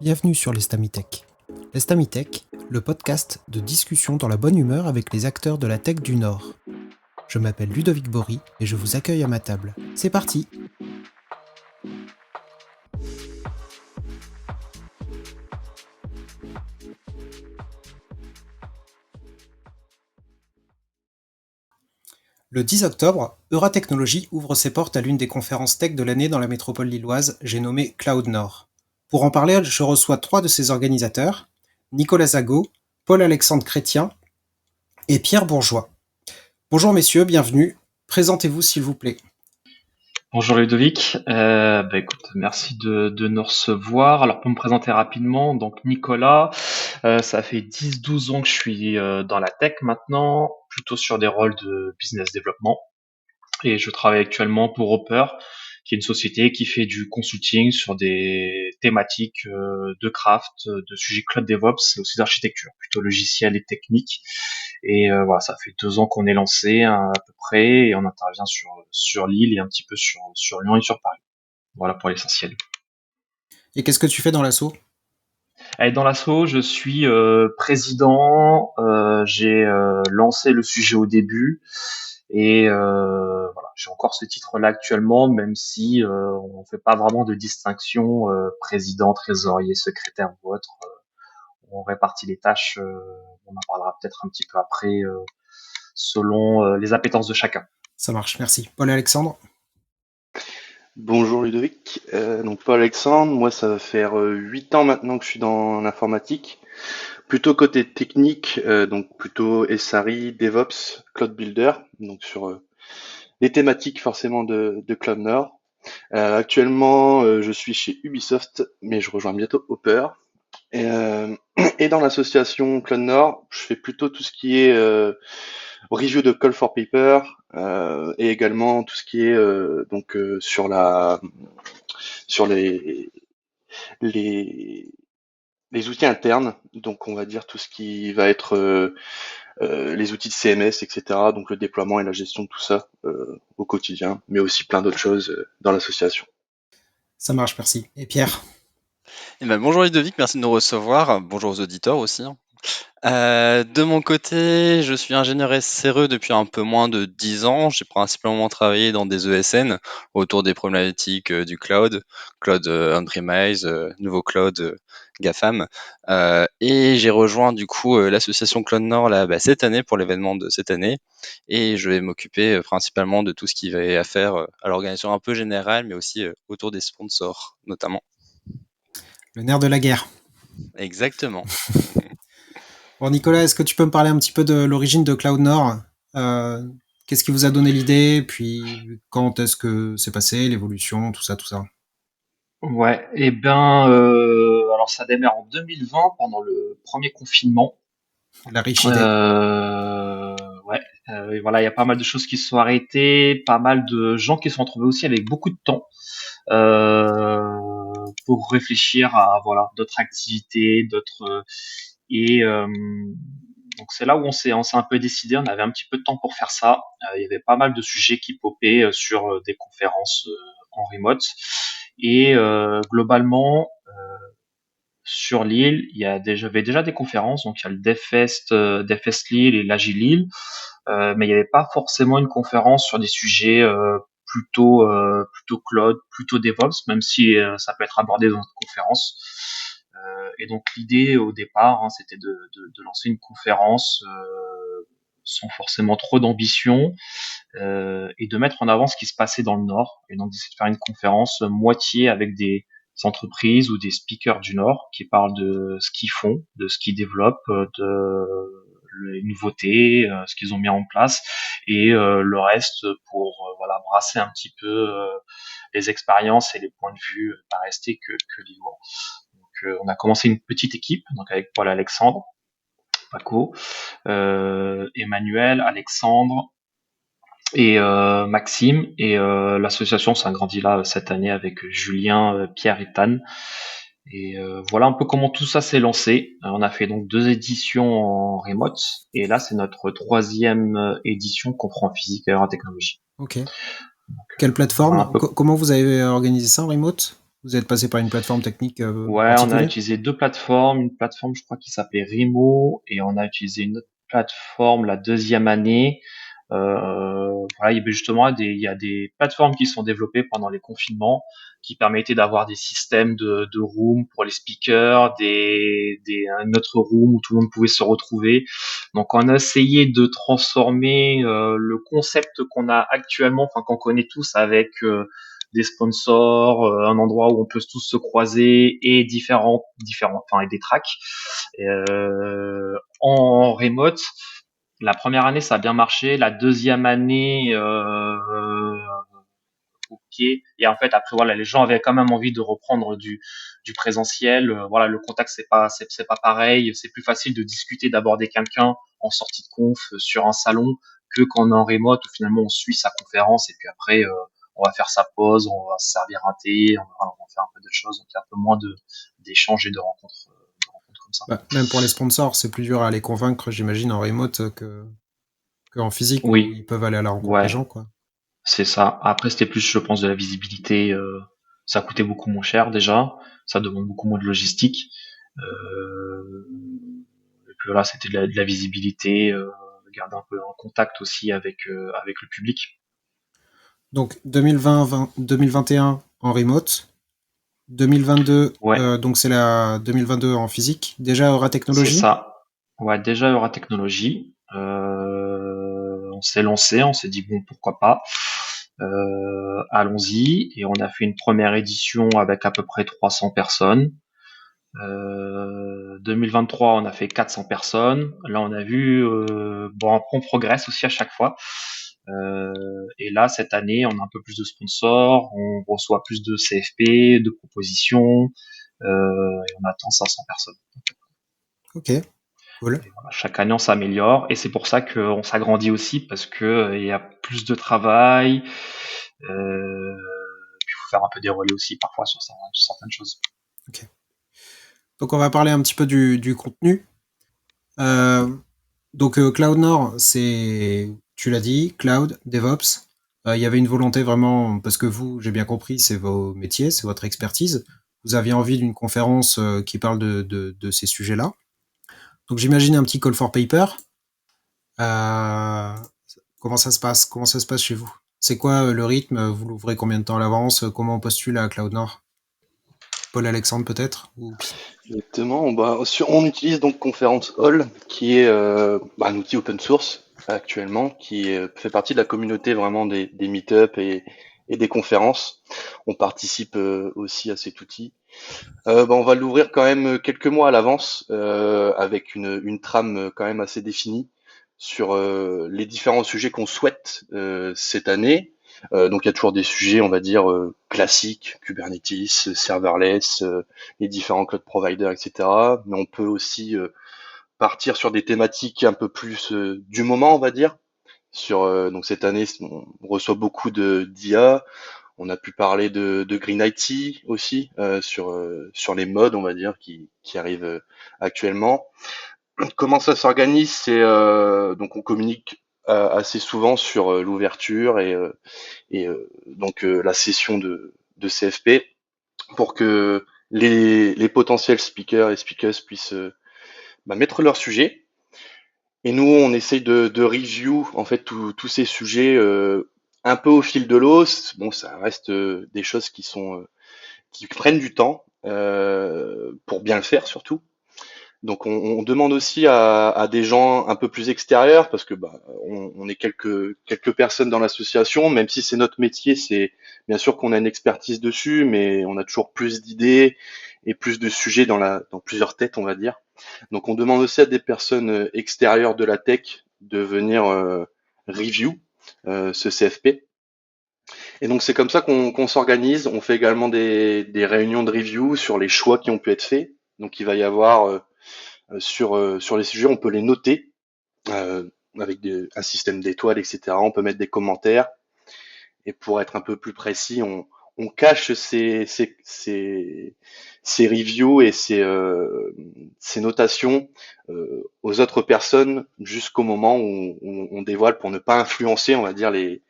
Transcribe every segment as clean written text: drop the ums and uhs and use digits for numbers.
Bienvenue sur l'Estamitech. L'Estamitech, le podcast de discussion dans la bonne humeur avec les acteurs de la tech du Nord. Je m'appelle Ludovic Bory et je vous accueille à ma table. C'est parti! Le 10 octobre, Euratechnologies ouvre ses portes à l'une des conférences tech de l'année dans la métropole lilloise, j'ai nommé Cloud Nord. Pour en parler, je reçois 3 de ses organisateurs, Nicolas Zago, Paul-Alexandre Chrétien et Pierre Bourgeois. Bonjour messieurs, bienvenue. Présentez-vous s'il vous plaît. Bonjour Ludovic, écoute, merci de nous recevoir. Alors pour me présenter rapidement, donc Nicolas, ça fait 10-12 ans que je suis dans la tech maintenant, plutôt sur des rôles de business développement. Et je travaille actuellement pour Hopper, qui est une société qui fait du consulting sur des thématiques de craft, de sujets cloud DevOps et aussi d'architecture, plutôt logiciel et technique. Et voilà, ça fait 2 ans qu'on est lancé à peu près, et on intervient sur Lille et un petit peu sur Lyon et sur Paris. Voilà pour l'essentiel. Et qu'est-ce que tu fais dans l'assaut? Allez, dans l'asso, je suis président. J'ai lancé le sujet au début et voilà, j'ai encore ce titre-là actuellement, même si on ne fait pas vraiment de distinction président, trésorier, secrétaire ou autre. On répartit les tâches. On en parlera peut-être un petit peu après, selon les appétences de chacun. Ça marche, merci. Paul-Alexandre? Bonjour Ludovic, donc Paul Alexandre, moi ça va faire 8 ans maintenant que je suis dans l'informatique, plutôt côté technique, donc plutôt SRI, DevOps, Cloud Builder, donc sur les thématiques forcément de Cloud Nord. Actuellement je suis chez Ubisoft, mais je rejoins bientôt Hopper. Et, et dans l'association Cloud Nord, je fais plutôt tout ce qui est review de call for paper, et également tout ce qui est sur les les outils internes, donc on va dire tout ce qui va être les outils de CMS, etc. Donc le déploiement et la gestion de tout ça au quotidien, mais aussi plein d'autres choses dans l'association. Ça marche, merci. Et Pierre? Bonjour Ludovic, merci de nous recevoir. Bonjour aux auditeurs aussi, hein. De mon côté, je suis ingénieur SRE depuis un peu moins de 10 ans. J'ai principalement travaillé dans des ESN autour des problématiques du cloud, cloud on-premise, nouveau cloud GAFAM. Et j'ai rejoint du coup l'association Cloud Nord là, cette année pour l'événement de cette année. Et je vais m'occuper principalement de tout ce qui va à faire à l'organisation un peu générale, mais aussi autour des sponsors notamment. Le nerf de la guerre. Exactement. Bon, Nicolas, est-ce que tu peux me parler un petit peu de l'origine de Cloud Nord? Euh, Qu'est-ce qui vous a donné l'idée? Puis quand est-ce que c'est passé, l'évolution, tout ça, tout ça? Ouais, alors ça démarre en 2020 pendant le premier confinement. La riche idée. Euh, ouais, et voilà, il y a pas mal de choses qui se sont arrêtées, pas mal de gens qui se sont retrouvés aussi avec beaucoup de temps pour réfléchir à voilà d'autres activités, et donc c'est là où on s'est un peu décidé. On avait un petit peu de temps pour faire ça. Il y avait pas mal de sujets qui popaient sur des conférences en remote, et globalement sur Lille, il y avait déjà des conférences, donc il y a le DevFest Lille et l'Agile Lille, mais il n'y avait pas forcément une conférence sur des sujets plutôt cloud, plutôt DevOps, même si ça peut être abordé dans notre conférence. Et donc l'idée au départ, hein, c'était de lancer une conférence sans forcément trop d'ambition, et de mettre en avant ce qui se passait dans le Nord, et donc d'essayer de faire une conférence moitié avec des entreprises ou des speakers du Nord qui parlent de ce qu'ils font, de ce qu'ils développent, de les nouveautés, ce qu'ils ont mis en place, et le reste pour voilà brasser un petit peu les expériences et les points de vue, pas rester que lillois. Donc on a commencé une petite équipe, donc avec Paul Alexandre, Paco, Emmanuel, Alexandre et Maxime, et l'association s'agrandit là cette année avec Julien, Pierre et Tan. Et voilà un peu comment tout ça s'est lancé. On a fait donc 2 éditions en remote, et là c'est notre troisième édition qu'on prend en physique et en technologie. Ok. Donc, Quelle voilà un plateforme? peu. Comment vous avez organisé ça en remote? Vous êtes passé par une plateforme technique Ouais, on a particulière? utilisé deux plateformes. Une plateforme, je crois, qui s'appelait Remo, et on a utilisé une autre plateforme la deuxième année. Voilà, il y a des plateformes qui sont développées pendant les confinements qui permettaient d'avoir des systèmes de room pour les speakers, un autre room où tout le monde pouvait se retrouver. Donc, on a essayé de transformer le concept qu'on a actuellement, enfin qu'on connaît tous, avec des sponsors, un endroit où on peut tous se croiser et enfin et des tracks en remote. La première année, ça a bien marché. La deuxième année, ok. Et en fait, après, voilà, les gens avaient quand même envie de reprendre du présentiel. Voilà, le contact, c'est pas pareil. C'est plus facile de discuter, d'aborder quelqu'un en sortie de conf sur un salon que quand on est en remote où finalement on suit sa conférence et puis après, on va faire sa pause, on va se servir un thé, on va faire un peu de choses. Donc, il y a un peu moins d'échanges et de rencontres comme ça. Bah, même pour les sponsors, c'est plus dur à les convaincre, j'imagine, en remote qu'en physique où Oui, ils peuvent aller à la rencontre des ouais. gens, quoi. C'est ça. Après, c'était plus, je pense, de la visibilité. Ça coûtait beaucoup moins cher déjà. Ça demande beaucoup moins de logistique. Et puis voilà, c'était de la visibilité, garder un peu en contact aussi avec le public. Donc 2021 en remote, 2022, Ouais, donc c'est la 2022 en physique. Déjà Aura c'est Technologie. ça. Ouais, déjà, il y aura technologie. On s'est lancé, on s'est dit bon, pourquoi pas. Allons-y. Et on a fait une première édition avec à peu près 300 personnes. 2023, on a fait 400 personnes. Là, on a vu, bon, on progresse aussi à chaque fois. Et là, cette année, on a un peu plus de sponsors, on reçoit plus de CFP, de propositions, et on attend 500 personnes. Ok, cool. Et voilà, chaque année, on s'améliore, et c'est pour ça qu'on s'agrandit aussi, parce que il y a plus de travail, puis il faut faire un peu des relais aussi parfois sur certaines choses. Ok. Donc on va parler un petit peu du contenu. Euh, donc Cloud Nord, c'est, tu l'as dit, Cloud, DevOps. Il y avait une volonté vraiment, parce que vous, j'ai bien compris, c'est vos métiers, c'est votre expertise. Vous aviez envie d'une conférence qui parle de ces sujets-là. Donc j'imagine un petit call for paper. Euh, comment ça se passe? Comment ça se passe chez vous? C'est quoi le rythme? Vous l'ouvrez combien de temps à l'avance? Comment on postule à Cloud Nord? Paul Alexandre peut-être? Ou... Exactement. On utilise donc Conference Hall, qui est un outil open source actuellement, qui fait partie de la communauté vraiment des meet-up et des conférences. On participe aussi à cet outil. On va l'ouvrir quand même quelques mois à l'avance, avec une trame quand même assez définie sur les différents sujets qu'on souhaite cette année. Donc il y a toujours des sujets, on va dire, classiques, Kubernetes, serverless, les différents cloud providers, etc. Mais on peut aussi partir sur des thématiques un peu plus du moment, on va dire. Donc cette année, on reçoit beaucoup de d'IA. On a pu parler de Green IT aussi, sur les modes, on va dire, qui arrivent actuellement. Comment ça s'organise? Donc on communique assez souvent sur l'ouverture et la session de CFP pour que les potentiels speakers et speakers puissent mettre leur sujet. Et nous, on essaye de review en fait tous ces sujets un peu au fil de l'eau. Bon, ça reste des choses qui prennent du temps pour bien le faire surtout. Donc on demande aussi à des gens un peu plus extérieurs parce que on est quelques personnes dans l'association, même si c'est notre métier, c'est bien sûr qu'on a une expertise dessus, mais on a toujours plus d'idées et plus de sujets dans plusieurs têtes, on va dire. Donc on demande aussi à des personnes extérieures de la tech de venir review ce CFP. Et donc c'est comme ça qu'on s'organise. On fait également des réunions de review sur les choix qui ont pu être faits. Donc il va y avoir sur les sujets, on peut les noter euh, avec un système d'étoiles, etc. On peut mettre des commentaires. Et pour être un peu plus précis, on cache ces reviews et ces notations aux autres personnes jusqu'au moment où on dévoile pour ne pas influencer, on va dire, les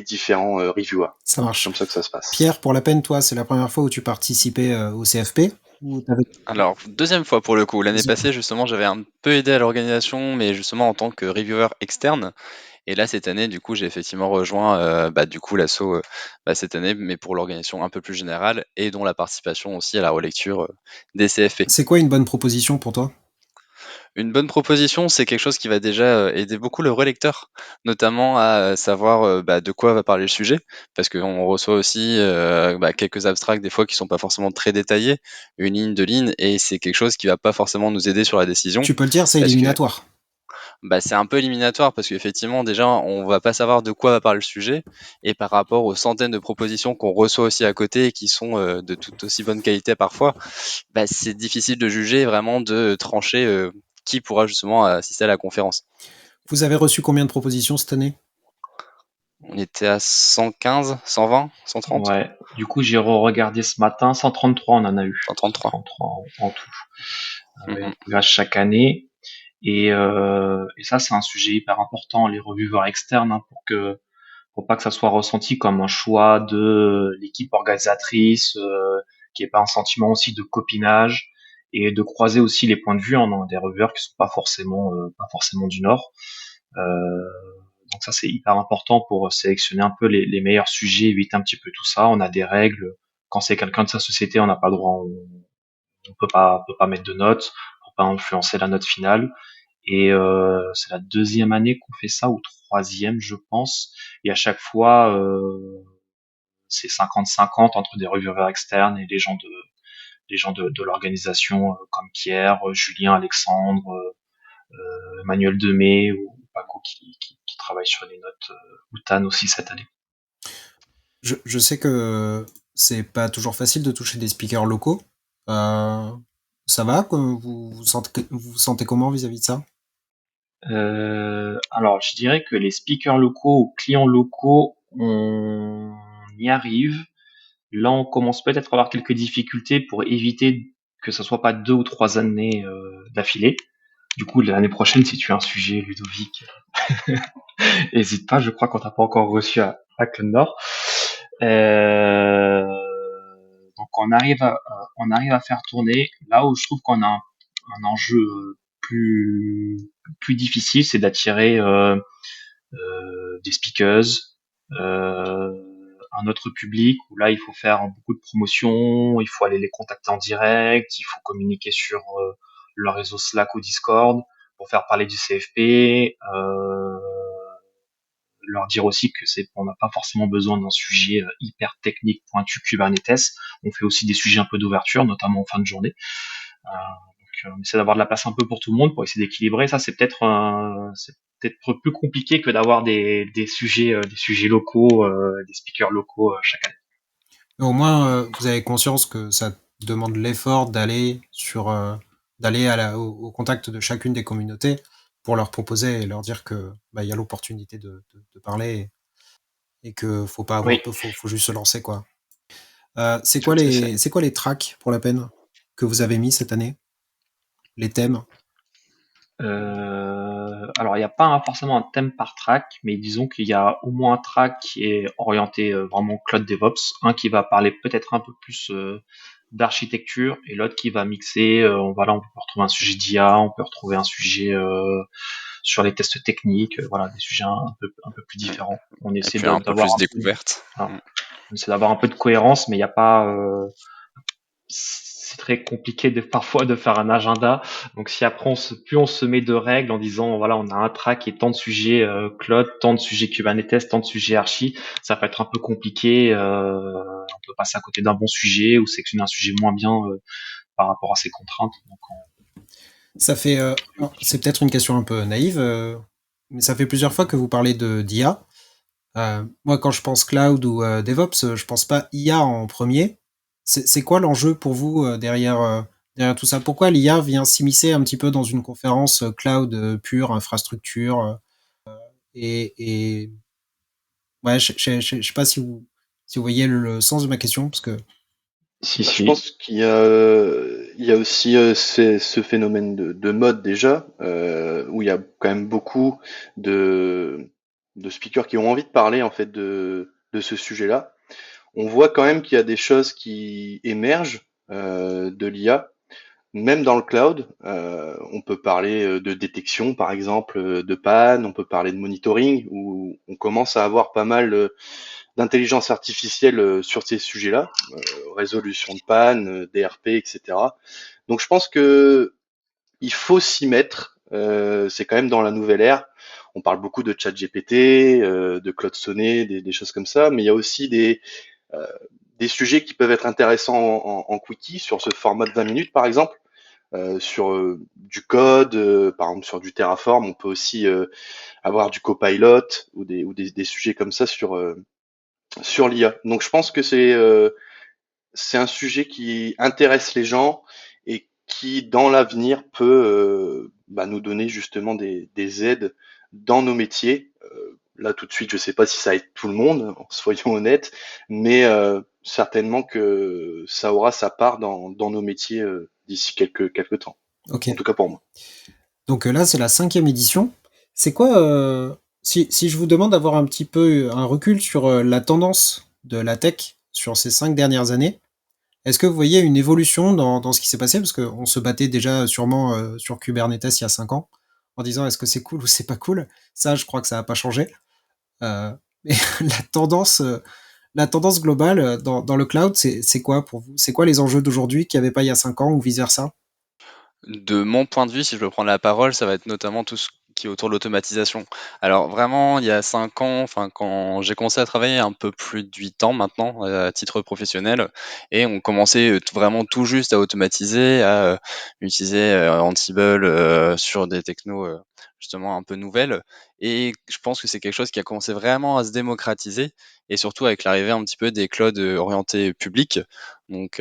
différents reviewers. Ça C'est marche. comme ça que ça se passe. Pierre, pour la peine, toi, c'est la première fois où tu participais au CFP ou t'avais... Alors, deuxième fois pour le coup. L'année Deuxième. passée, justement, j'avais un peu aidé à l'organisation, mais justement en tant que reviewer externe. Et là, cette année, du coup, j'ai effectivement rejoint du coup l'asso cette année, mais pour l'organisation un peu plus générale et dont la participation aussi à la relecture des CFP. C'est quoi une bonne proposition pour toi? Une bonne proposition, c'est quelque chose qui va déjà aider beaucoup le relecteur, notamment à savoir de quoi va parler le sujet, parce qu'on reçoit aussi quelques abstracts des fois qui sont pas forcément très détaillés, une ligne, deux lignes, et c'est quelque chose qui va pas forcément nous aider sur la décision, Tu peux le dire, c'est parce que éliminatoire. c'est un peu éliminatoire parce qu'effectivement, déjà, on va pas savoir de quoi va parler le sujet, et par rapport aux centaines de propositions qu'on reçoit aussi à côté et qui sont de tout aussi bonne qualité parfois, c'est difficile de juger, vraiment de trancher qui pourra justement assister à la conférence. Vous avez reçu combien de propositions cette année? On était à 115, 120, 130, Ouais. Du coup, j'ai regardé ce matin, 133 on en a eu. 133. 133 en tout. Ouais, on Mhm. progresse chaque année. Et ça, c'est un sujet hyper important, les reviewers externes, hein, pour pas que ça soit ressenti comme un choix de l'équipe organisatrice, qu'il n'y ait pas un sentiment aussi de copinage et de croiser aussi les points de vue, hein, dans des reviewers qui sont pas forcément du Nord. Euh, donc ça, c'est hyper important pour sélectionner un peu les meilleurs sujets, éviter un petit peu tout ça. On a des règles. Quand c'est quelqu'un de sa société, on n'a pas le droit, on peut pas mettre de notes pour pas influencer la note finale. Et c'est la deuxième année qu'on fait ça, ou troisième, je pense. Et à chaque fois, c'est 50-50 entre des reviewers externes et les gens de l'organisation, comme Pierre, Julien, Alexandre, Manuel Demey ou Paco qui travaille sur les notes, ou Tan aussi cette année. Je sais que c'est pas toujours facile de toucher des speakers locaux. Ça va? Vous sentez comment vis-à-vis de ça? Alors, je dirais que les speakers locaux ou clients locaux, on y arrive. Là, on commence peut-être à avoir quelques difficultés pour éviter que ce soit pas 2 ou 3 années d'affilée. Du coup, l'année prochaine, si tu as un sujet, Ludovic, hésite pas. Je crois qu'on t'a pas encore reçu à Club Nord. Euh, donc, on arrive à faire tourner. Là où je trouve qu'on a un enjeu plus plus difficile, c'est d'attirer des speakers, euh, un autre public où là il faut faire beaucoup de promotion, il faut aller les contacter en direct, il faut communiquer sur leur réseau Slack ou Discord pour faire parler du CFP, leur dire aussi que on n'a pas forcément besoin d'un sujet hyper technique pointu Kubernetes, on fait aussi des sujets un peu d'ouverture, notamment en fin de journée. On essaie d'avoir de la place un peu pour tout le monde pour essayer d'équilibrer. Ça, c'est peut-être plus compliqué que d'avoir des sujets locaux, des speakers locaux chaque année. Mais au moins, vous avez conscience que ça demande l'effort d'aller au contact de chacune des communautés pour leur proposer et leur dire que y a l'opportunité de parler et que faut pas avoir Oui, peur, faut juste se lancer quoi. c'est ça. C'est quoi les tracks pour la peine que vous avez mis cette année? Les thèmes? Alors, il n'y a pas forcément un thème par track, mais disons qu'il y a au moins un track qui est orienté vraiment Cloud DevOps, un qui va parler peut-être un peu plus d'architecture et l'autre qui va mixer. Voilà, on peut retrouver un sujet d'IA, on peut retrouver un sujet sur les tests techniques, voilà, des sujets un peu plus différents. On Et essaie puis un peu d'avoir plus un peu, découverte. voilà, on essaie d'avoir un peu de cohérence, mais il n'y a pas. C'est très compliqué parfois de faire un agenda. Donc si après plus on se met de règles en disant voilà on a un track et tant de sujets cloud, tant de sujets Kubernetes, tant de sujets archi, ça peut être un peu compliqué. On peut passer à côté d'un bon sujet ou sélectionner un sujet moins bien par rapport à ces contraintes. Donc, Ça fait, c'est peut-être une question un peu naïve, mais ça fait plusieurs fois que vous parlez d'IA. Moi, quand je pense cloud ou DevOps, je pense pas IA en premier. C'est quoi l'enjeu pour vous derrière tout ça? Pourquoi l'IA vient s'immiscer un petit peu dans une conférence cloud pure, infrastructure et ouais, je sais pas si vous Si vous voyez le sens de ma question, parce que Si, Bah, je si. pense il y a aussi ce phénomène de mode déjà, où il y a quand même beaucoup de, de speakers qui ont envie de parler en fait de ce sujet-là. On voit quand même qu'il y a des choses qui émergent de l'IA, même dans le cloud. On peut parler de détection, par exemple, de panne, on peut parler de monitoring, où on commence à avoir pas mal d'intelligence artificielle sur ces sujets-là, résolution de panne, DRP, etc. Donc je pense que il faut s'y mettre. C'est quand même dans la nouvelle ère. On parle beaucoup de ChatGPT, de Claude Sonnet, des choses comme ça, mais il y a aussi euh, des sujets qui peuvent être intéressants en quickie sur ce format de 20 minutes, par exemple. Sur du code, par exemple sur du Terraform, on peut aussi avoir du Copilot ou des sujets comme ça sur l'IA. Donc je pense que c'est un sujet qui intéresse les gens et qui, dans l'avenir, peut nous donner justement des aides dans nos métiers. Là, tout de suite, je sais pas si ça aide tout le monde, soyons honnêtes, mais certainement que ça aura sa part dans nos métiers d'ici quelques temps. ok. En tout cas pour moi. Donc là, c'est la 5e édition. C'est quoi, si je vous demande d'avoir un petit peu un recul sur la tendance de la tech sur ces 5 dernières années, est-ce que vous voyez une évolution dans ce qui s'est passé? Parce qu'on se battait déjà sûrement sur Kubernetes il y a 5 ans, en disant est-ce que c'est cool ou c'est pas cool? Ça, je crois que ça n'a pas changé. Mais la la tendance globale dans le cloud, c'est quoi pour vous? C'est quoi les enjeux d'aujourd'hui qu'il n'y avait pas il y a 5 ans ou vice-versa? De mon point de vue, si je veux prendre la parole, ça va être notamment tout ce qui est autour de l'automatisation. Alors vraiment, il y a 5 ans, enfin quand j'ai commencé à travailler un peu plus de 8 ans maintenant, à titre professionnel, et on commençait vraiment tout juste à automatiser, à utiliser Ansible sur des technos justement un peu nouvelles. Et je pense que c'est quelque chose qui a commencé vraiment à se démocratiser, et surtout avec l'arrivée un petit peu des clouds orientés publics. Donc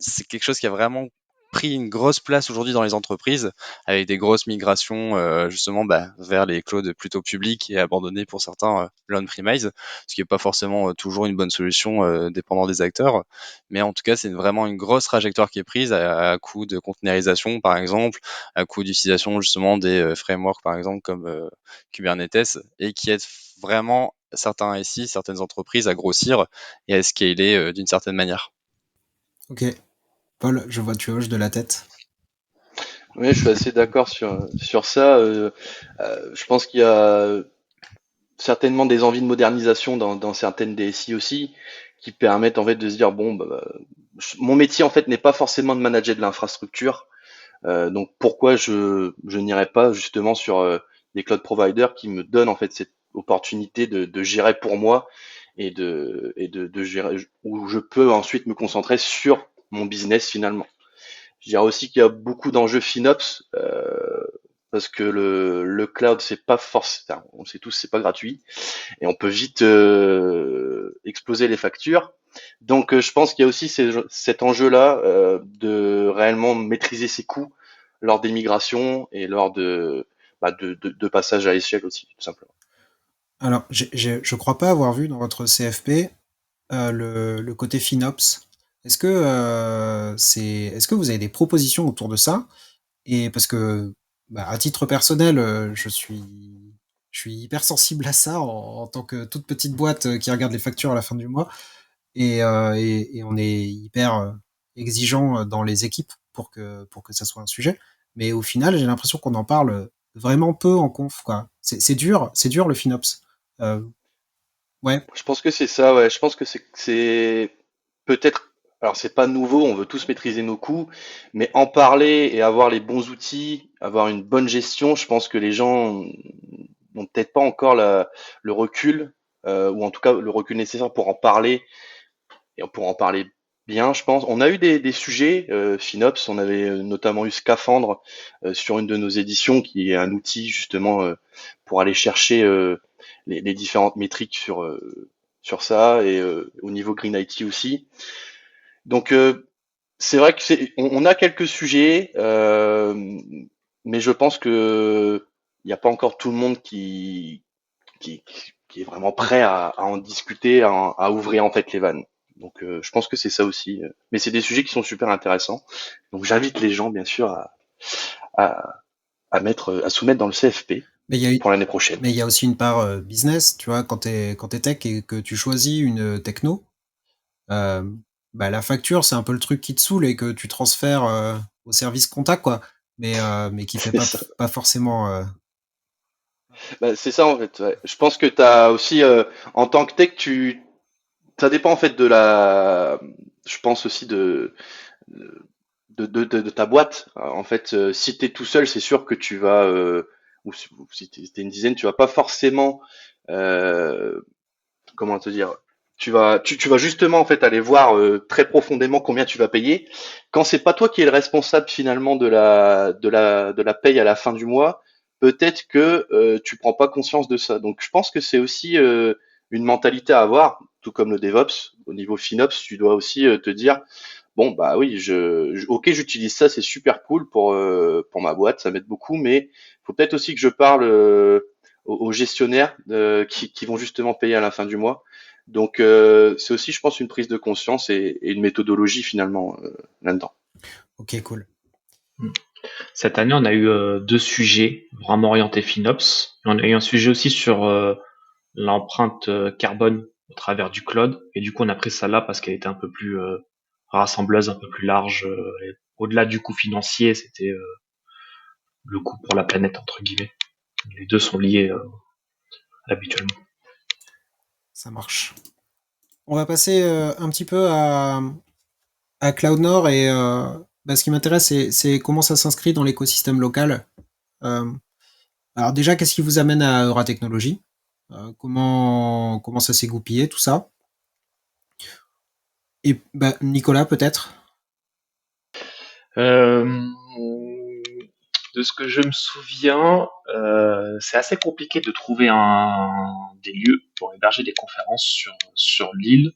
c'est quelque chose qui a vraiment pris une grosse place aujourd'hui dans les entreprises, avec des grosses migrations justement vers les clouds plutôt publics et abandonnés pour certains l'on-premise, ce qui n'est pas forcément toujours une bonne solution dépendant des acteurs. Mais en tout cas, c'est vraiment une grosse trajectoire qui est prise à coup de containerisation, par exemple, à coup d'utilisation justement des frameworks, par exemple, comme Kubernetes, et qui aide vraiment certains SI, certaines entreprises à grossir et à scaler d'une certaine manière. Ok. Paul, je vois tu hoches de la tête. Oui, je suis assez d'accord sur ça. Je pense qu'il y a certainement des envies de modernisation dans certaines DSI aussi, qui permettent en fait de se dire bon, mon métier en fait n'est pas forcément de manager de l'infrastructure, donc pourquoi je n'irais pas justement sur des cloud providers qui me donnent en fait cette opportunité de gérer pour moi et de gérer où je peux ensuite me concentrer sur mon business finalement. Je dirais aussi qu'il y a beaucoup d'enjeux FinOps, parce que le cloud, c'est pas forcément, on sait tous, c'est pas gratuit, et on peut vite exploser les factures. Donc, je pense qu'il y a aussi cet enjeu-là de réellement maîtriser ses coûts lors des migrations et lors de passage à l'échelle aussi, tout simplement. Alors, je crois pas avoir vu dans votre CFP le côté FinOps. Est-ce que vous avez des propositions autour de ça? Et parce que, bah, à titre personnel, je suis hyper sensible à ça en tant que toute petite boîte qui regarde les factures à la fin du mois. Et on est hyper exigeant dans les équipes pour que ça soit un sujet. Mais au final, j'ai l'impression qu'on en parle vraiment peu en conf, quoi. C'est dur le FinOps. Euh, ouais, Je pense que c'est ça, ouais. Je pense que c'est peut-être, alors c'est pas nouveau, on veut tous maîtriser nos coûts, mais en parler et avoir les bons outils, avoir une bonne gestion, je pense que les gens n'ont peut-être pas encore le recul, ou en tout cas le recul nécessaire pour en parler et pour en parler bien, je pense. On a eu des sujets, FinOps, on avait notamment eu Scaphandre sur une de nos éditions, qui est un outil justement pour aller chercher les différentes métriques sur ça et au niveau Green IT aussi. Donc c'est vrai que on a quelques sujets, mais je pense que il n'y a pas encore tout le monde qui qui est vraiment prêt à en discuter, à ouvrir en fait les vannes. Donc je pense que c'est ça aussi. Mais c'est des sujets qui sont super intéressants. Donc j'invite les gens bien sûr à, à soumettre dans le CFP Mais il y a, pour l'année prochaine. mais il y a aussi une part business, tu vois, quand t'es tech et que tu choisis une techno, euh, bah, la facture, c'est un peu le truc qui te saoule et que tu transfères au service compta, quoi. Mais qui fait C'est ça. pas forcément. Bah, c'est ça en fait. Ouais. Je pense que tu as aussi en tant que tech, ça dépend en fait de je pense aussi de ta boîte. En fait, si tu es tout seul, c'est sûr que tu vas, ou si t'es une dizaine, tu vas pas forcément, euh, comment te dire, tu vas justement en fait aller voir très profondément combien tu vas payer. Quand c'est pas toi qui es le responsable finalement de la paye à la fin du mois, peut-être que tu prends pas conscience de ça. Donc je pense que c'est aussi une mentalité à avoir, tout comme le DevOps. Au niveau FinOps, tu dois aussi te dire bon bah oui, ok, j'utilise ça, c'est super cool pour ma boîte, ça m'aide beaucoup, mais faut peut-être aussi que je parle aux gestionnaires qui vont justement payer à la fin du mois. Donc c'est aussi, je pense, une prise de conscience et une méthodologie finalement là-dedans. Ok, cool. Cette année, on a eu deux sujets vraiment orientés FinOps. On a eu un sujet aussi sur l'empreinte carbone au travers du cloud. Et du coup, on a pris ça là parce qu'elle était un peu plus rassembleuse, un peu plus large. Et au-delà du coût financier, c'était le coût pour la planète, entre guillemets. Les deux sont liés habituellement. Ça marche. On va passer un petit peu à Cloud Nord et bah, ce qui m'intéresse, c'est comment ça s'inscrit dans l'écosystème local. Euh, alors déjà, qu'est-ce qui vous amène à Euratechnologie? Comment ça s'est goupillé, tout ça? Et bah, Nicolas, peut-être? Euh, de ce que je me souviens, c'est assez compliqué de trouver des lieux pour héberger des conférences sur l'île.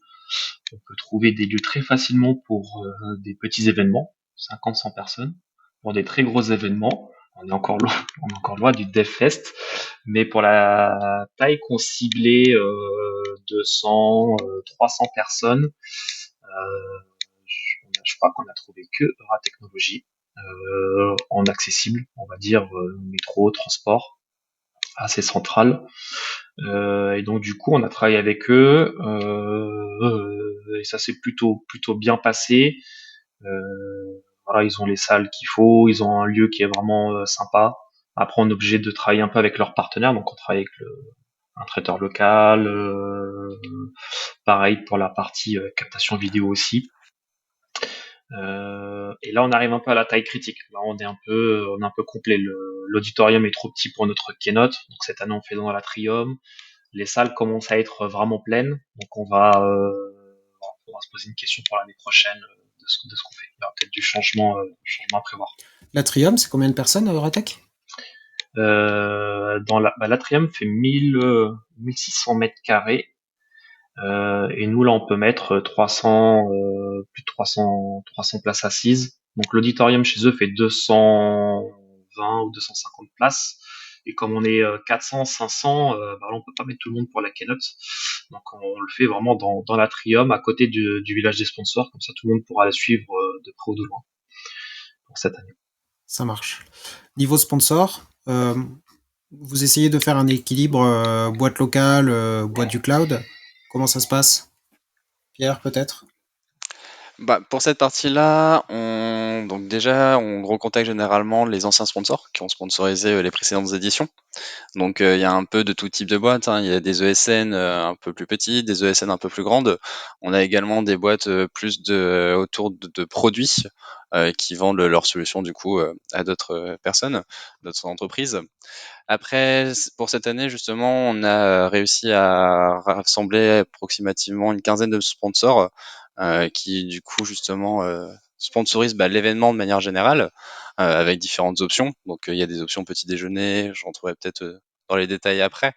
On peut trouver des lieux très facilement pour des petits événements, 50-100 personnes. Pour des très gros événements, on est encore loin du DevFest, mais pour la taille qu'on ciblait, 200, 300 personnes, je crois qu'on a trouvé que Euratechnologie en accessible, on va dire métro, transport, assez central. Et donc du coup, on a travaillé avec eux et ça s'est plutôt bien passé. Voilà, ils ont les salles qu'il faut, ils ont un lieu qui est vraiment sympa. Après, on est obligé de travailler un peu avec leurs partenaires, donc on travaille avec un traiteur local, pareil pour la partie captation vidéo aussi. Et là, on arrive un peu à la taille critique. Là, on est un peu complet. L'auditorium est trop petit pour notre keynote, donc cette année, on fait dans l'atrium. Les salles commencent à être vraiment pleines, donc on va se poser une question pour l'année prochaine de ce qu'on fait. Il y aura peut-être du changement à prévoir. L'Atrium, c'est combien de personnes à Euratech? L'atrium fait 1600 mètres carrés. Et nous, là, on peut mettre 300, plus de 300 places assises. Donc l'auditorium chez eux fait 220 ou 250 places. Et comme on est 400, 500, bah là, on peut pas mettre tout le monde pour la keynote. Donc on le fait vraiment dans l'atrium, à côté du village des sponsors. Comme ça, tout le monde pourra la suivre de près ou de loin pour cette année. Ça marche. Niveau sponsor, vous essayez de faire un équilibre boîte locale, boîte du cloud. Comment ça se passe? Pierre, peut-être? Bah, pour cette partie-là, donc déjà, on recontacte généralement les anciens sponsors qui ont sponsorisé les précédentes éditions. Donc, il y a un peu de tout type de boîtes, hein. Il y a des ESN un peu plus petites, des ESN un peu plus grandes. On a également des boîtes plus autour de produits qui vendent leurs solutions du coup à d'autres personnes, d'autres entreprises. Après, pour cette année, justement, on a réussi à rassembler approximativement une quinzaine de sponsors qui, du coup, justement, sponsorisent l'événement de manière générale avec différentes options. Donc, il y a des options petit déjeuner, je rentrerai peut-être dans les détails après.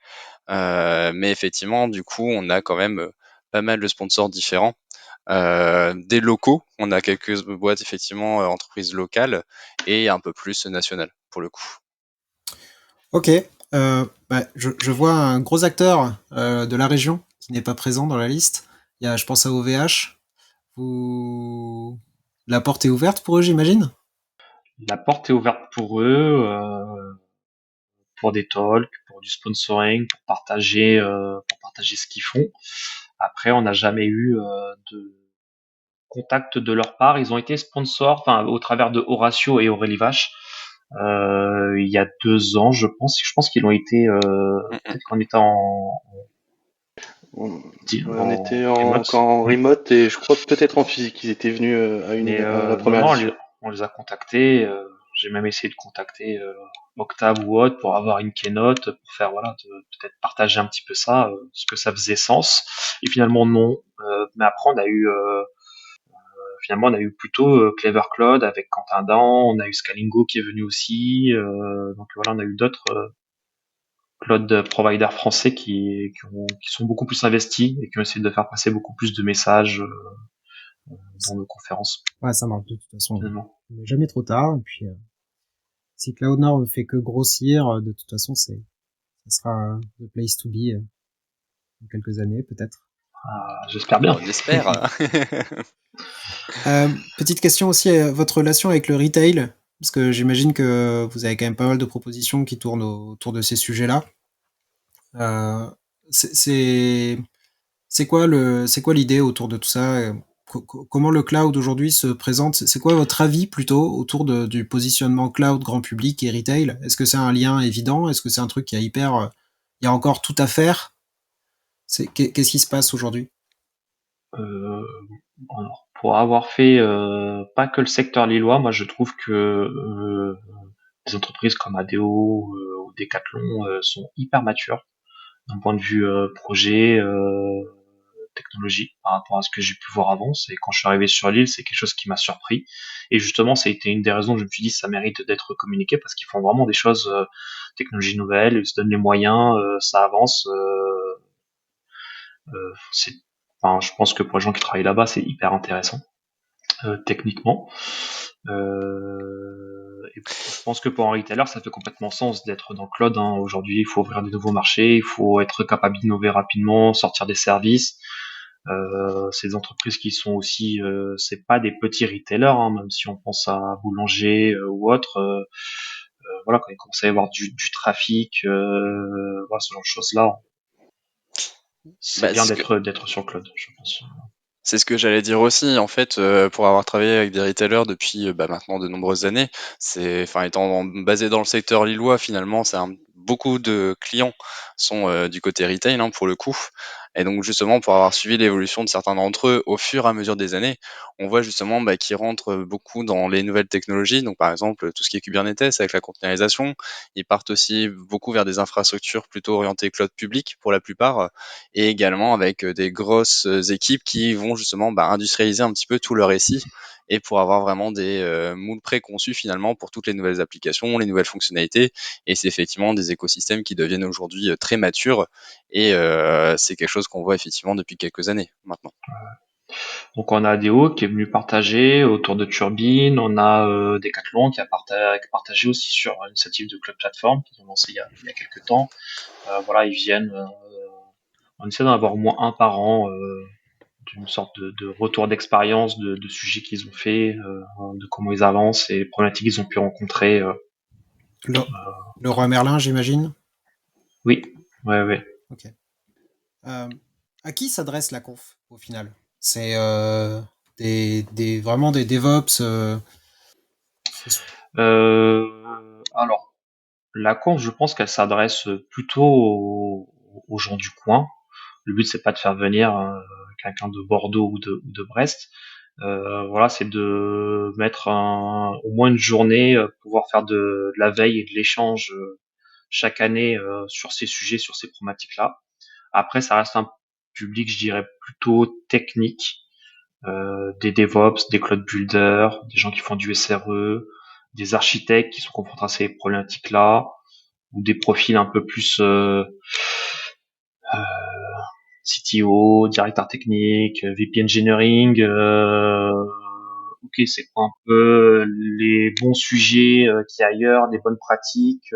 Mais effectivement, du coup, on a quand même pas mal de sponsors différents. Des locaux, on a quelques boîtes, effectivement, entreprises locales et un peu plus nationales, pour le coup. Ok. Bah, je vois un gros acteur de la région qui n'est pas présent dans la liste. Je pense à OVH. Vous... La porte est ouverte pour eux, j'imagine? La porte est ouverte pour eux, pour des talks, pour du sponsoring, pour partager ce qu'ils font. Après, on n'a jamais eu de contact de leur part. Ils ont été sponsors, enfin, au travers de Horatio et Aurélie Vache. Il y a 2 ans, je pense. Je pense qu'ils ont été, Mm, mm. peut-être qu'on était en, On, ouais, on en était remote. encore en remote et je crois peut-être en physique. Ils étaient venus Mais à la non, première non, édition. on les a contactés. J'ai même essayé de contacter Octave ou autre pour avoir une keynote, pour faire voilà, peut-être partager un petit peu ça, ce que ça faisait sens. Et finalement non. Mais après finalement on a eu plutôt Clever Cloud avec Quentin Dan, on a eu Scalingo qui est venu aussi. Donc voilà, on a eu d'autres cloud providers français qui sont beaucoup plus investis et qui ont essayé de faire passer beaucoup plus de messages dans nos conférences Ouais, ça marche de toute façon. finalement. Il n'est jamais trop tard. Et puis, si Cloud9 ne fait que grossir, de toute façon, ça sera the place to be dans quelques années, peut-être. J'espère bien. On espère. Petite question aussi, votre relation avec le retail, parce que j'imagine que vous avez quand même pas mal de propositions qui tournent autour de ces sujets-là. Euh, c'est c'est- c'est quoi l'idée autour de tout ça? Comment le cloud aujourd'hui se présente? C'est quoi votre avis plutôt autour du positionnement cloud grand public et retail? Est-ce que c'est un lien évident? Est-ce que c'est un truc qui a il y a encore tout à faire? Qu'est-ce qui se passe aujourd'hui? Euh, alors, pour avoir fait pas que le secteur lillois, moi je trouve que des entreprises comme ADO ou Decathlon sont hyper matures d'un point de vue projet, technologie par rapport à ce que j'ai pu voir avant. Et quand je suis arrivé sur l'île, c'est quelque chose qui m'a surpris. Et justement, ça a été une des raisons que je me suis dit ça mérite d'être communiqué parce qu'ils font vraiment des choses, technologies nouvelles, ils se donnent les moyens, ça avance. C'est, enfin, je pense que pour les gens qui travaillent là-bas, c'est hyper intéressant techniquement. Et je pense que pour un retailer, ça fait complètement sens d'être dans le cloud. Hein. Aujourd'hui, il faut ouvrir des nouveaux marchés, il faut être capable d'innover rapidement, sortir des services. C'est des entreprises qui sont aussi, c'est pas des petits retailers, hein, même si on pense à Boulanger ou autre. Voilà, quand il commence à y avoir du trafic, voilà, ce genre de choses-là, c'est Bah, bien d'être sur le cloud, je pense. c'est ce que j'allais dire aussi. En fait, pour avoir travaillé avec des retailers depuis, maintenant de nombreuses années, enfin, étant basé dans le secteur lillois, finalement, beaucoup de clients sont, du côté retail, hein, pour le coup. Et donc justement, pour avoir suivi l'évolution de certains d'entre eux au fur et à mesure des années, on voit justement, qu'ils rentrent, beaucoup dans les nouvelles technologies. Donc par exemple, tout ce qui est Kubernetes avec la containerisation. Ils partent aussi beaucoup vers des infrastructures plutôt orientées cloud public pour la plupart, et également avec des grosses équipes qui vont justement, industrialiser un petit peu tout le récit et pour avoir vraiment des moules préconçus finalement pour toutes les nouvelles applications, les nouvelles fonctionnalités. Et c'est effectivement des écosystèmes qui deviennent aujourd'hui très matures et c'est quelque chose qu'on voit effectivement depuis quelques années maintenant. Donc on a ADO qui est venu partager autour de Turbine, on a Decathlon qui a partagé aussi sur l'initiative de Cloud Platform qu'ils ont lancé il y a quelques temps. Voilà, ils viennent, on essaie d'en avoir au moins un par an, d'une sorte de retour d'expérience de sujets qu'ils ont fait, de comment ils avancent et les problématiques qu'ils ont pu rencontrer. Le, le roi Merlin, j'imagine? Oui, ouais, ouais. Ok. Euh, à qui s'adresse la conf au final? C'est vraiment des DevOps. Alors, la conf, je pense qu'elle s'adresse plutôt aux gens du coin. Le but, c'est pas de faire venir quelqu'un de Bordeaux ou de Brest. Voilà, c'est de mettre au moins une journée, pouvoir faire de la veille et de l'échange chaque année sur ces sujets, sur ces problématiques-là. Après, ça reste un public, je dirais, plutôt technique, des DevOps, des cloud builders, des gens qui font du SRE, des architectes qui sont confrontés à ces problématiques-là, ou des profils un peu plus CTO, directeur technique, VP engineering. Ok, c'est quoi un peu les bons sujets qu'il y a ailleurs, des bonnes pratiques.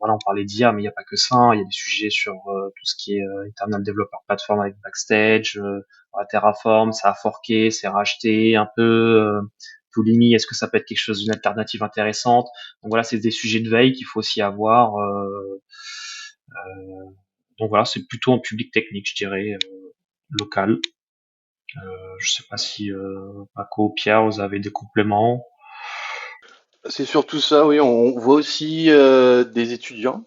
voilà, on parlait d'IA, mais il n'y a pas que ça, hein. Il y a des sujets sur tout ce qui est Internal Developer Platform avec Backstage, Terraform, ça a forqué, c'est racheté un peu. Pulumi, est-ce que ça peut être quelque chose d'une alternative intéressante? Donc voilà, c'est des sujets de veille qu'il faut aussi avoir. Donc voilà, c'est plutôt en public technique, je dirais, local. Je sais pas si Paco, Pierre, vous avez des compléments. C'est surtout ça, oui. On voit aussi des étudiants.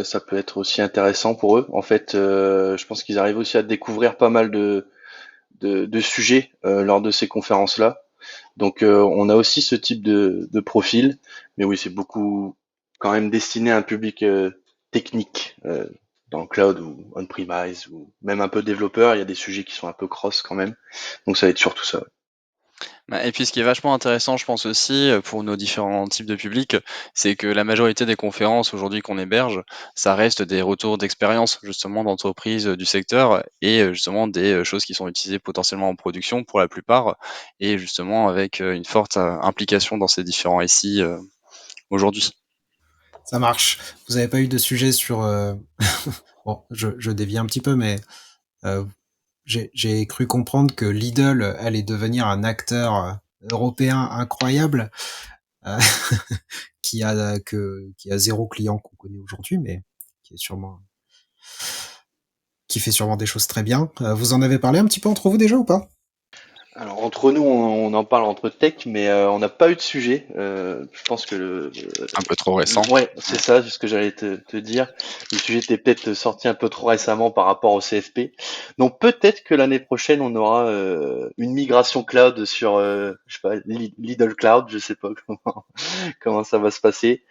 Ça peut être aussi intéressant pour eux. En fait, je pense qu'ils arrivent aussi à découvrir pas mal de sujets lors de ces conférences-là. Donc, on a aussi ce type de profil. Mais oui, c'est beaucoup quand même destiné à un public technique dans le cloud ou on-premise ou même un peu développeur. Il y a des sujets qui sont un peu cross quand même. Donc, ça va être surtout ça. Ouais. Bah, et puis ce qui est vachement intéressant, je pense aussi, pour nos différents types de publics, c'est que la majorité des conférences aujourd'hui qu'on héberge, ça reste des retours d'expérience justement d'entreprises, du secteur et justement des, choses qui sont utilisées potentiellement en production pour la plupart et justement avec, une forte, implication dans ces différents SI, aujourd'hui. Ça marche. Vous avez pas eu de sujet sur... bon, je dévie un petit peu, mais euh, j'ai cru comprendre que Lidl allait devenir un acteur européen incroyable euh, qui a zéro client qu'on connaît aujourd'hui, mais qui est sûrement qui fait sûrement des choses très bien. Vous en avez parlé un petit peu entre vous déjà ou pas? Alors entre nous, on en parle entre tech, mais on n'a pas eu de sujet. Je pense que Un peu trop récent. ouais, c'est ça, c'est ce que j'allais te dire. Le sujet était peut-être sorti un peu trop récemment par rapport au CFP. Donc peut-être que l'année prochaine, on aura une migration cloud sur, je sais pas, Lidl Cloud, je sais pas comment ça va se passer.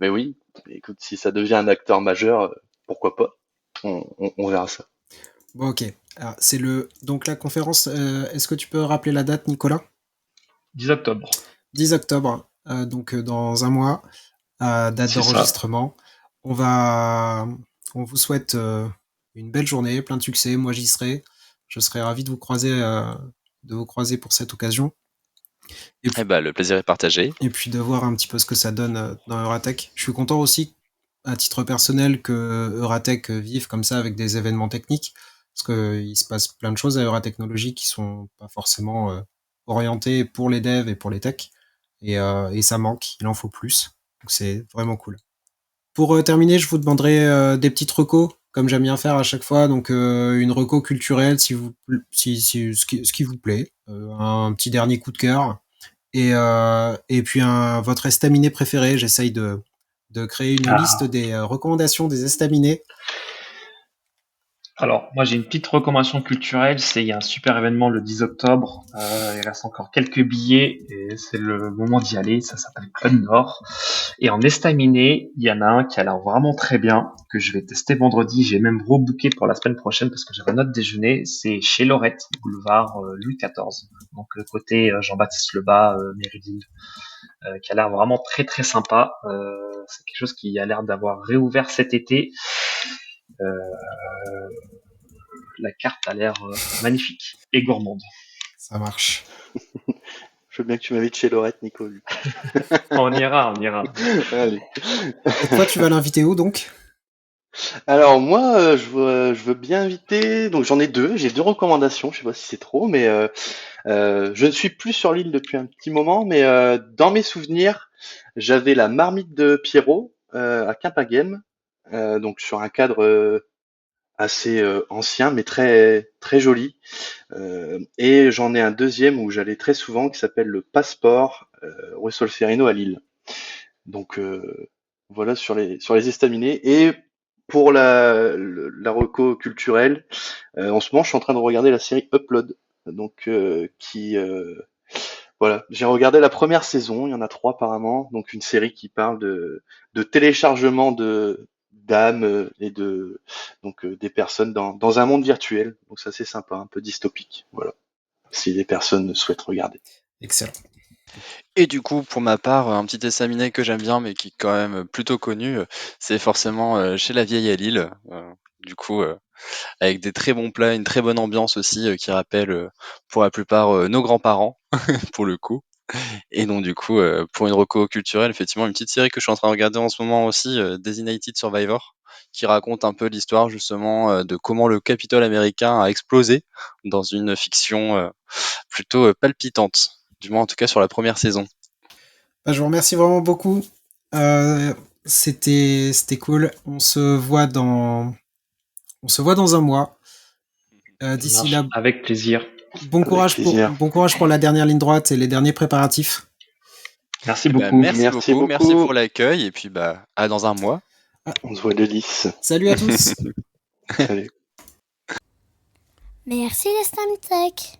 Mais oui, écoute, si ça devient un acteur majeur, pourquoi pas? On verra ça. Bon, ok. Alors, c'est le donc la conférence. Est-ce que tu peux rappeler la date, Nicolas? 10 octobre, 10 octobre. Donc dans un mois, date c'est ça. d'enregistrement. On va, on vous souhaite une belle journée, plein de succès. Moi, j'y serai. Je serai ravi de vous croiser pour cette occasion. Et Eh puis, ben, le plaisir est partagé. et puis de voir un petit peu ce que ça donne dans Euratech. Je suis content aussi, à titre personnel, que Euratech vive comme ça avec des événements techniques, parce qu'il se passe plein de choses à Euratechnologie qui sont pas forcément orientées pour les devs et pour les techs, et ça manque, il en faut plus. Donc c'est vraiment cool. Pour terminer, je vous demanderai des petites recos, comme j'aime bien faire à chaque fois. Donc une reco culturelle, si ce qui vous plaît, un petit dernier coup de cœur, et puis votre estaminet préféré. J'essaye de créer une liste Ah. des recommandations des estaminets. Alors, moi j'ai une petite recommandation culturelle, c'est il y a un super événement le 10 octobre, il reste encore quelques billets et c'est le moment d'y aller, ça s'appelle Club Nord. Et en estaminet, il y en a un qui a l'air vraiment très bien, que je vais tester vendredi, j'ai même rebooké pour la semaine prochaine parce que j'avais un autre déjeuner, c'est chez Lorette, boulevard Louis XIV, donc côté Jean-Baptiste Lebas, Méridine, qui a l'air vraiment très très sympa. C'est quelque chose qui a l'air d'avoir réouvert cet été. La carte a l'air magnifique et gourmande. Ça marche. Je veux bien que tu m'invites chez Laurette, Nico. On ira, on ira. Allez. Et toi, tu vas l'inviter où donc? Alors moi, je veux bien inviter. Donc j'en ai deux. J'ai deux recommandations. Je sais pas si c'est trop, mais je ne suis plus sur l'île depuis un petit moment. Mais dans mes souvenirs, j'avais la marmite de Pierrot à Quinpaghem, donc sur un cadre assez ancien, mais très très joli. Et j'en ai un deuxième où j'allais très souvent qui s'appelle le Passeport rue Solferino à Lille. Donc voilà sur les estaminets. Et pour la reco culturelle, en ce moment, je suis en train de regarder la série Upload, donc qui voilà, j'ai regardé la première saison, il y en a trois apparemment, donc une série qui parle de téléchargement de d'âmes et de donc des personnes dans un monde virtuel. Donc ça c'est sympa, un peu dystopique. Voilà, si les personnes souhaitent regarder. Excellent. Et du coup, pour ma part, un petit estaminet que j'aime bien, mais qui est quand même plutôt connu, c'est forcément chez La Vieille à Lille. Du coup, avec des très bons plats, une très bonne ambiance aussi, qui rappelle pour la plupart nos grands-parents, pour le coup. Et donc du coup, pour une reco culturelle, effectivement, une petite série que je suis en train de regarder en ce moment aussi, Designated Survivor, qui raconte un peu l'histoire justement de comment le Capitole américain a explosé dans une fiction plutôt palpitante, du moins en tout cas sur la première saison. Bah, je vous remercie vraiment beaucoup. C'était cool. On se voit dans un mois. Ça D'ici marche. là, Avec plaisir. Avec plaisir. bon courage pour la dernière ligne droite et les derniers préparatifs. Merci Eh ben, beaucoup. Merci merci beaucoup. pour l'accueil, et puis bah à dans un mois. On se voit de 10. Salut à tous. Salut. Merci les Tech.